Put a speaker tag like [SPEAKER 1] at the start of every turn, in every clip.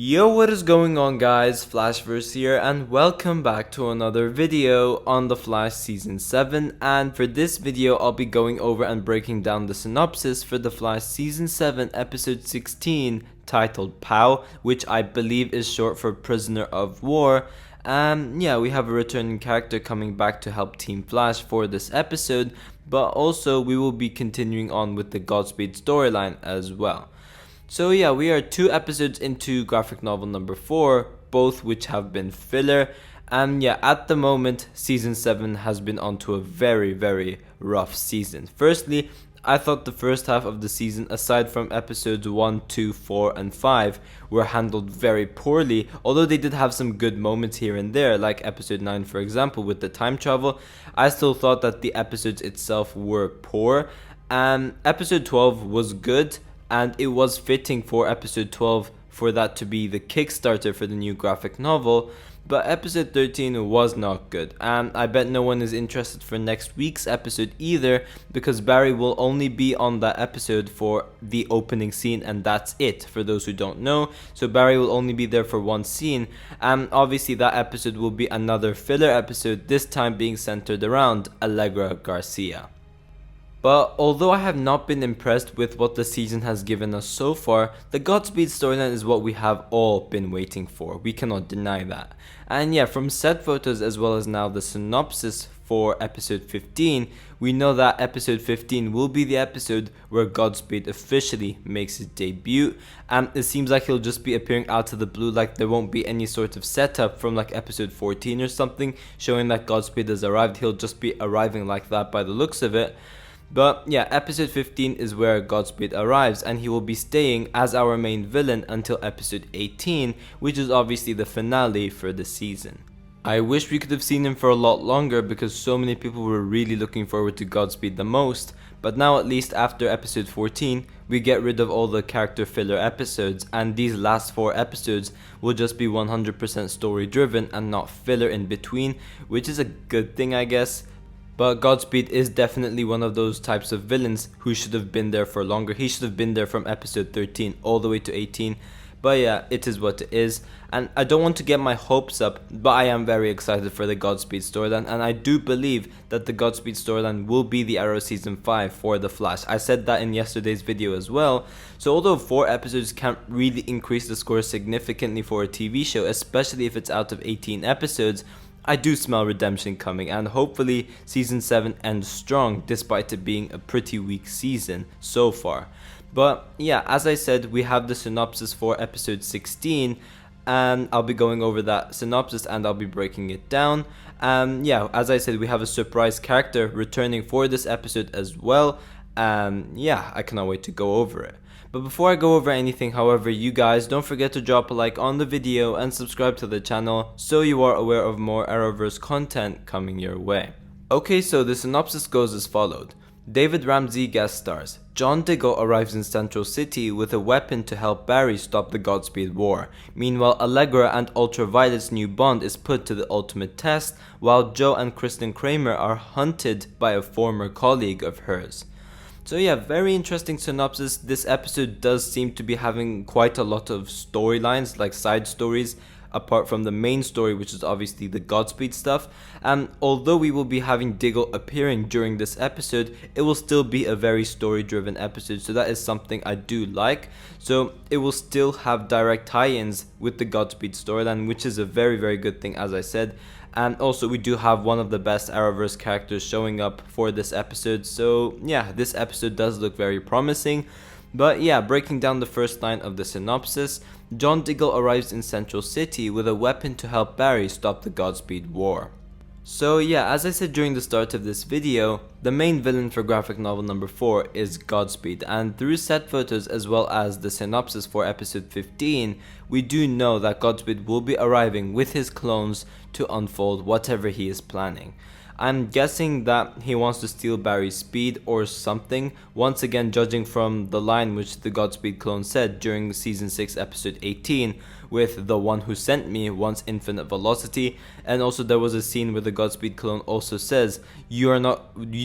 [SPEAKER 1] Yo, what is going on guys, Flashverse here and welcome back to another video on The Flash Season 7, and for this video I'll be going over and breaking down the synopsis for The Flash Season 7 Episode 16 titled POW, which I believe is short for Prisoner of War. Yeah, we have a returning character coming back to help Team Flash for this episode, but also we will be continuing on with the Godspeed storyline as well. So yeah, we are 2 episodes into graphic novel number 4, both which have been filler, and yeah, at the moment, season 7 has been onto a very rough season. Firstly, I thought the first half of the season, aside from episodes 1, 2, 4, and 5, were handled very poorly, although they did have some good moments here and there, like episode 9 for example with the time travel. I still thought that the episodes itself were poor, and episode 12 was good, and it was fitting for episode 12 for that to be the Kickstarter for the new graphic novel, but episode 13 was not good, and I bet no one is interested for next week's episode either, because Barry will only be on that episode for the opening scene, and that's it for those who don't know. So Barry will only be there for one scene, and obviously that episode will be another filler episode, this time being centered around Allegra Garcia. But although I have not been impressed with what the season has given us so far, the Godspeed storyline is what we have all been waiting for. We cannot deny that. And yeah, from set photos as well as now the synopsis for episode 15, we know that episode 15 will be the episode where Godspeed officially makes his debut, and it seems like he'll just be appearing out of the blue, like there won't be any sort of setup from like episode 14 or something showing that Godspeed has arrived. He'll just be arriving like that by the looks of it. But yeah, episode 15 is where Godspeed arrives, and he will be staying as our main villain until episode 18, which is obviously the finale for the season. I wish we could have seen him for a lot longer because so many people were really looking forward to Godspeed the most, but now at least after episode 14, we get rid of all the character filler episodes, and these last 4 episodes will just be 100% story driven and not filler in between, which is a good thing I guess. But Godspeed is definitely one of those types of villains who should have been there for longer. He should have been there from episode 13 all the way to 18. But yeah, it is what it is. And I don't want to get my hopes up, but I am very excited for the Godspeed storyline. And I do believe that the Godspeed storyline will be the Arrow Season 5 for The Flash. I said that in yesterday's video as well. So although 4 episodes can't really increase the score significantly for a TV show, especially if it's out of 18 episodes, I do smell redemption coming, and hopefully season 7 ends strong despite it being a pretty weak season so far. But yeah, as I said, we have the synopsis for episode 16, and I'll be going over that synopsis and I'll be breaking it down. Yeah, as I said, we have a surprise character returning for this episode as well, and yeah, I cannot wait to go over it. But before I go over anything, however, you guys don't forget to drop a like on the video and subscribe to the channel so you are aware of more Arrowverse content coming your way. Okay, so the synopsis goes as followed. David Ramsey guest stars. John Diggle arrives in Central City with a weapon to help Barry stop the Godspeed War. Meanwhile, Allegra and Ultraviolet's new bond is put to the ultimate test, while Joe and Kristen Kramer are hunted by a former colleague of hers. So yeah, very interesting synopsis. This episode does seem to be having quite a lot of storylines, like side stories, apart from the main story, which is obviously the Godspeed stuff. And although we will be having Diggle appearing during this episode, it will still be a very story driven episode, so that is something I do like. So it will still have direct tie-ins with the Godspeed storyline, which is a very good thing, as I said. And also we do have one of the best Arrowverse characters showing up for this episode, so yeah, this episode does look very promising. But yeah, breaking down the first line of the synopsis, John Diggle arrives in Central City with a weapon to help Barry stop the Godspeed War. So yeah, as I said during the start of this video, the main villain for graphic novel number 4 is Godspeed, and through set photos as well as the synopsis for episode 15, we do know that Godspeed will be arriving with his clones to unfold whatever he is planning. I'm guessing that he wants to steal Barry's speed or something, once again judging from the line which the Godspeed clone said during season 6 episode 18, with "the one who sent me wants infinite velocity." And also there was a scene where the Godspeed clone also says, you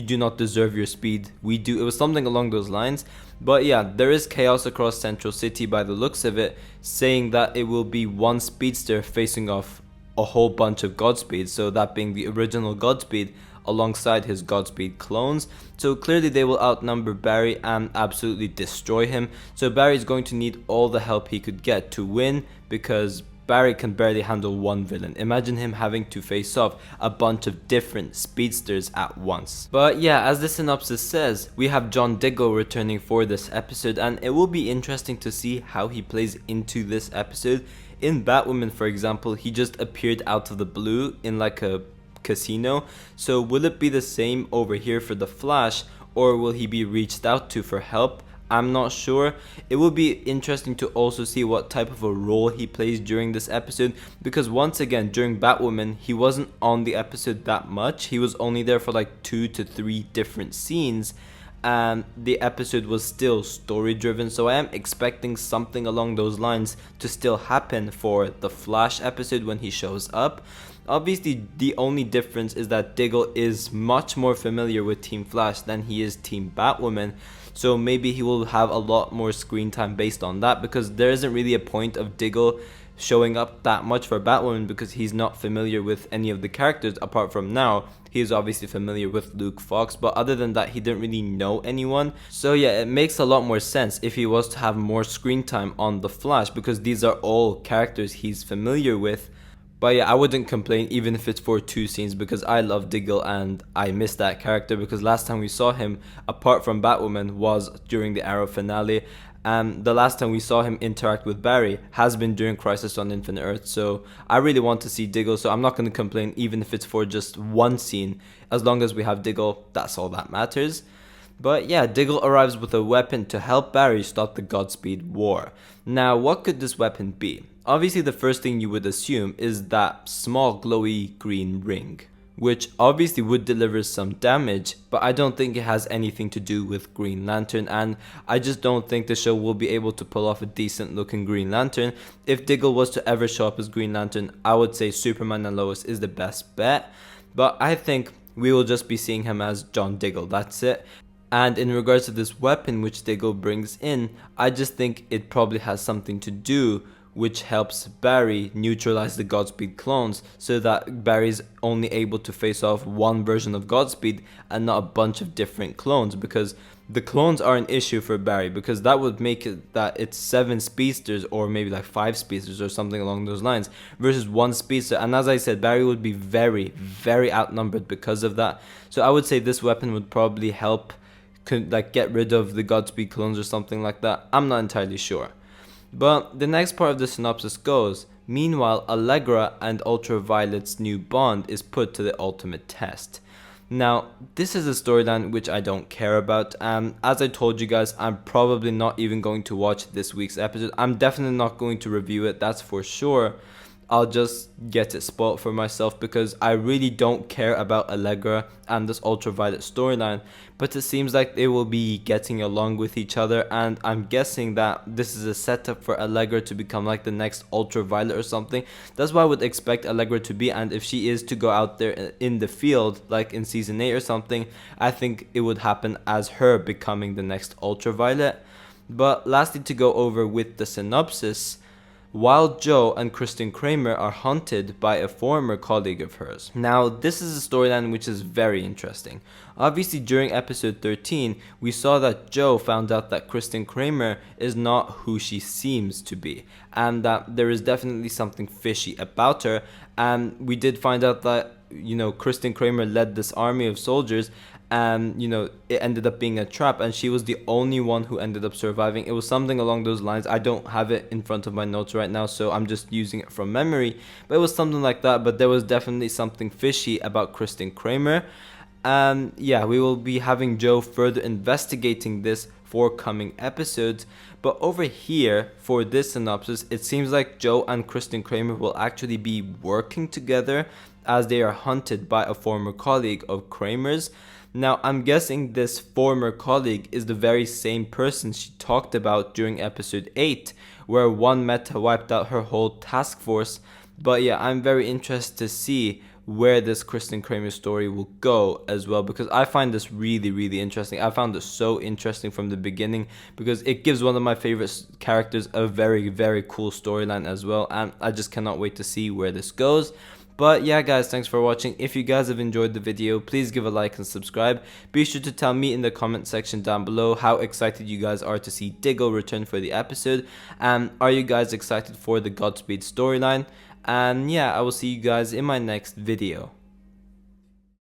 [SPEAKER 1] do not deserve your speed, we do. It was something along those lines. But yeah, there is chaos across Central City by the looks of it, saying that it will be one speedster facing off a whole bunch of Godspeed, so that being the original Godspeed alongside his Godspeed clones. So clearly they will outnumber Barry and absolutely destroy him. So Barry's going to need all the help he could get to win, because Barry can barely handle one villain. Imagine him having to face off a bunch of different speedsters at once. But yeah, as the synopsis says, we have John Diggle returning for this episode, and it will be interesting to see how he plays into this episode. In Batwoman, for example, he just appeared out of the blue in like a casino. So will it be the same over here for the Flash, or will he be reached out to for help? I'm not sure. It will be interesting to also see what type of a role he plays during this episode, because once again during Batwoman he wasn't on the episode that much. He was only there for like 2 to 3 different scenes, and the episode was still story driven, so I am expecting something along those lines to still happen for the Flash episode when he shows up. Obviously the only difference is that Diggle is much more familiar with Team Flash than he is Team Batwoman, so maybe he will have a lot more screen time based on that, because there isn't really a point of Diggle showing up that much for Batwoman because he's not familiar with any of the characters. Apart from now, he is obviously familiar with Luke Fox, but other than that he didn't really know anyone. So yeah, it makes a lot more sense if he was to have more screen time on the Flash, because these are all characters he's familiar with. But yeah, I wouldn't complain even if it's for 2 scenes, because I love Diggle and I miss that character, because last time we saw him apart from Batwoman was during the Arrow finale, and the last time we saw him interact with Barry has been during Crisis on Infinite Earth. So I really want to see Diggle, so I'm not going to complain even if it's for just 1 scene. As long as we have Diggle, that's all that matters. But yeah, Diggle arrives with a weapon to help Barry stop the Godspeed war. Now, what could this weapon be? Obviously the first thing you would assume is that small glowy green ring, which obviously would deliver some damage, but I don't think it has anything to do with Green Lantern, and I just don't think the show will be able to pull off a decent looking Green Lantern. If Diggle was to ever show up as Green Lantern, I would say Superman and Lois is the best bet, but I think we will just be seeing him as John Diggle, that's it. And in regards to this weapon which Diggle brings in, I just think it probably has something to do which helps Barry neutralize the Godspeed clones, so that Barry's only able to face off one version of Godspeed and not a bunch of different clones, because the clones are an issue for Barry, because that would make it that it's 7 speedsters or maybe like 5 speedsters or something along those lines versus 1 speedster, and as I said, Barry would be very, very outnumbered because of that. So I would say this weapon would probably help like get rid of the Godspeed clones or something like that. I'm not entirely sure. But the next part of the synopsis goes, meanwhile, Allegra and Ultraviolet's new bond is put to the ultimate test. Now, this is a storyline which I don't care about. As I told you guys, I'm probably not even going to watch this week's episode. I'm definitely not going to review it, that's for sure. I'll just get it spoiled for myself, because I really don't care about Allegra and this Ultraviolet storyline, but it seems like they will be getting along with each other, and I'm guessing that this is a setup for Allegra to become like the next Ultraviolet or something. That's what I would expect Allegra to be, and if she is to go out there in the field like in season 8 or something, I think it would happen as her becoming the next Ultraviolet. But lastly, to go over with the synopsis, while Joe and Kristen Kramer are hunted by a former colleague of hers. Now, this is a storyline which is very interesting. Obviously, during episode 13, we saw that Joe found out that Kristen Kramer is not who she seems to be, and that there is definitely something fishy about her, and we did find out that, Kristen Kramer led this army of soldiers, and it ended up being a trap, and she was the only one who ended up surviving. It was something along those lines. I don't have it in front of my notes right now, so I'm just using it from memory, but it was something like that. But there was definitely something fishy about Kristen Kramer, and yeah, we will be having Joe further investigating this for coming episodes. But over here, for this synopsis, it seems like Joe and Kristen Kramer will actually be working together, as they are hunted by a former colleague of Kramer's. Now, I'm guessing this former colleague is the very same person she talked about during episode 8, where one meta wiped out her whole task force. But yeah, I'm very interested to see where this Kristen Kramer story will go as well, because I find this really interesting. I found this so interesting from the beginning because it gives one of my favorite characters a very cool storyline as well, and I just cannot wait to see where this goes. But yeah guys, thanks for watching. If you guys have enjoyed the video, please give a like and subscribe. Be sure to tell me in the comment section down below how excited you guys are to see Diggle return for the episode, and are you guys excited for the Godspeed storyline? And yeah, I will see you guys in my next video.